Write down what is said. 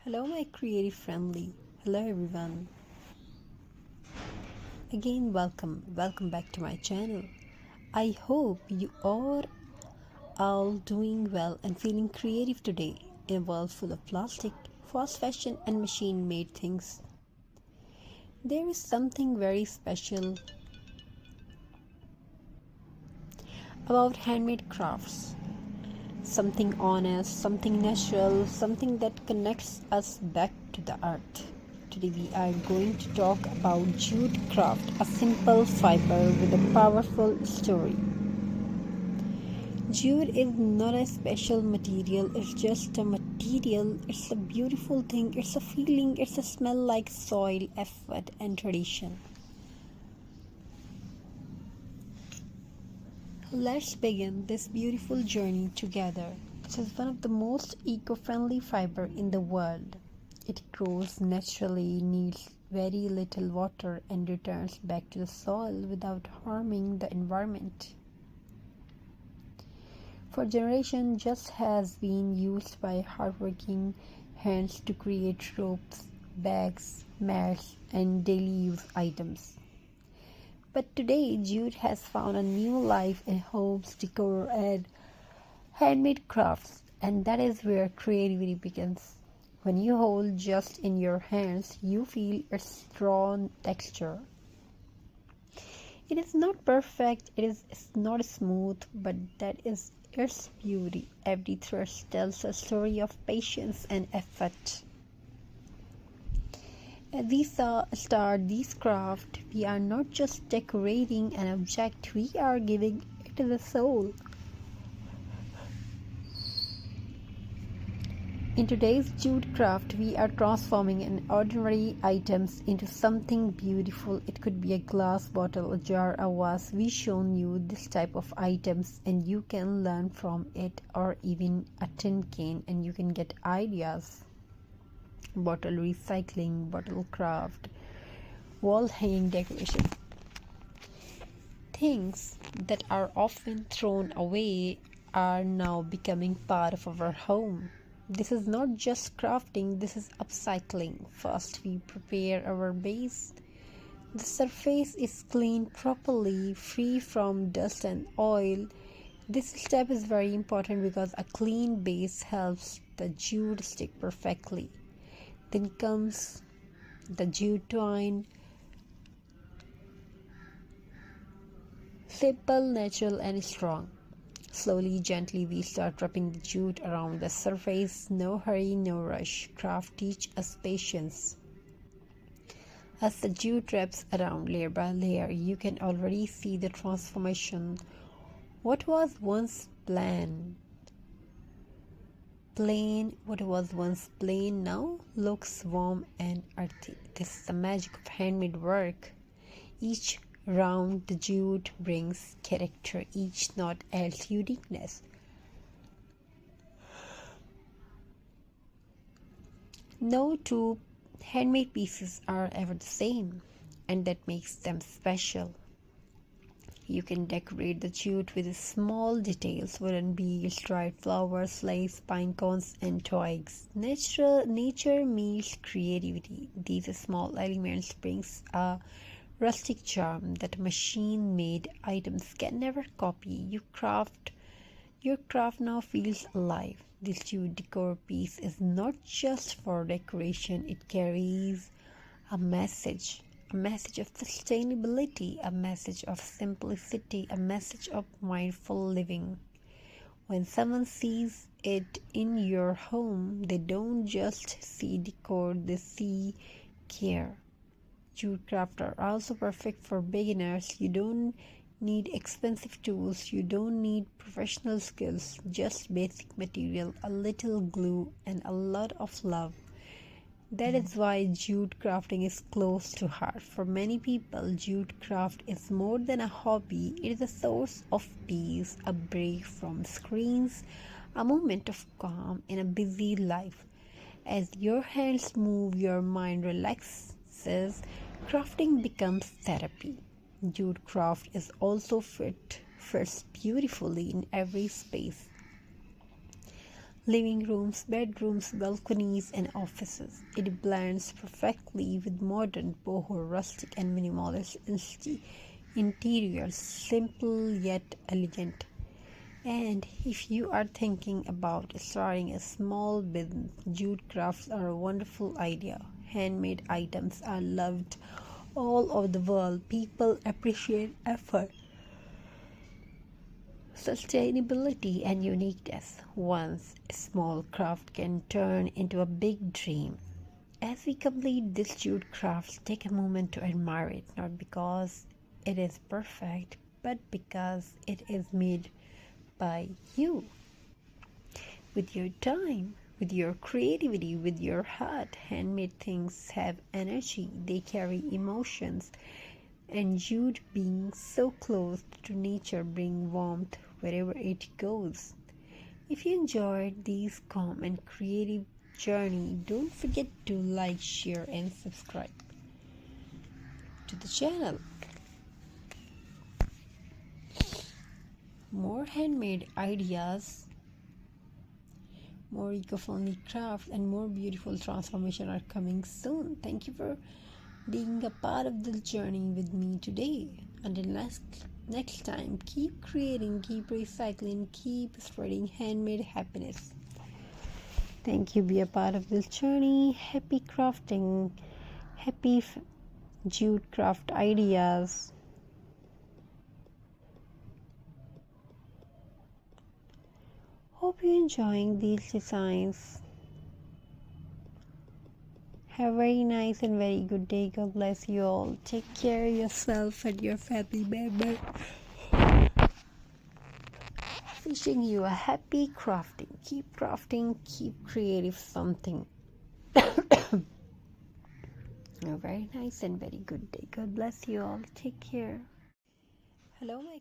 Hello, my creative friendly. Hello, everyone. Again, welcome back to my channel. I hope you are all doing well and feeling creative today in a world full of plastic, fast fashion, and machine made things. There is something very special about handmade crafts. Something honest, something natural, something that connects us back to the earth. Today we are going to talk about jute craft, a simple fiber with a powerful story. Jute is not a special material, it's just a material, it's a beautiful thing, it's a feeling, it's a smell like soil, effort, and tradition. Let's begin this beautiful journey together. It is one of the most eco-friendly fiber in the world. It grows naturally, needs very little water, and returns back to the soil without harming the environment. For generations, just has been used by hardworking hands to create ropes, bags, mats, and daily use items. But today, jute has found a new life in homes, decor, and handmade crafts, and that is where creativity begins. When you hold just in your hands, you feel its raw texture. It is not perfect, it's not smooth, but that is its beauty. Every thread tells a story of patience and effort. As we start this craft, we are not just decorating an object, we are giving it the soul. In today's jute craft, we are transforming an ordinary items into something beautiful. It could be a glass bottle, a jar, a vase. We've shown you this type of items and you can learn from it, or even a tin can and you can get ideas. Bottle recycling, bottle craft, wall hanging decoration. Things that are often thrown away are now becoming part of our home. This is not just crafting, this is upcycling. First, we prepare our base. The surface is cleaned properly, free from dust and oil. This step is very important because a clean base helps the jute stick perfectly. Then comes the jute twine. Simple, natural, and strong. Slowly, gently, we start wrapping the jute around the surface. No hurry, no rush. Craft teach us patience. As the jute wraps around layer by layer, you can already see the transformation. What was once what was once plain now looks warm and earthy. This is the magic of handmade work. Each round the jute brings character, each knot adds uniqueness. No two handmade pieces are ever the same, and that makes them special. You can decorate the jute with small details, wooden beads, dried flowers, lace, pine cones, and twigs. Nature meets creativity. These small elements brings a rustic charm that machine-made items can never copy. Your craft now feels alive. This jute decor piece is not just for decoration, it carries a message of sustainability, a message of simplicity, a message of mindful living. When someone sees it in your home, they don't just see decor, they see care. Jute craft are also perfect for beginners. You don't need expensive tools, you don't need professional skills, just basic material, a little glue, and a lot of love. That is why jute crafting is close to heart. For many people, jute craft is more than a hobby, it is a source of peace, a break from screens, a moment of calm in a busy life. As your hands move, your mind relaxes, crafting becomes therapy. Jute craft is also fits beautifully in every space. living rooms, bedrooms, balconies, and offices. It blends perfectly with modern boho, rustic, and minimalist interiors, simple yet elegant. And if you are thinking about starting a small business, jute crafts are a wonderful idea. Handmade items are loved all over the world. People appreciate effort, sustainability, and uniqueness. Once a small craft can turn into a big dream. As we complete this jute craft, take a moment to admire it, not because it is perfect, but because it is made by you, with your time, with your creativity, with your heart. Handmade things have energy, they carry emotions, and jute, being so close to nature, bring warmth wherever it goes. If you enjoyed this calm and creative journey, don't forget to like, share, and subscribe to the channel. More handmade ideas, more eco-friendly crafts, and more beautiful transformation are coming soon. Thank you for being a part of this journey with me today. Until next time, keep creating, keep recycling, keep spreading handmade happiness. Thank you. Be a part of this journey. Happy crafting, happy jute craft ideas. Hope you're enjoying these designs. Have a very nice and very good day. God bless you all. Take care of yourself and your family member. Wishing you a happy crafting. Keep crafting, keep creative something. A very nice and very good day. God bless you all. Take care. Hello, my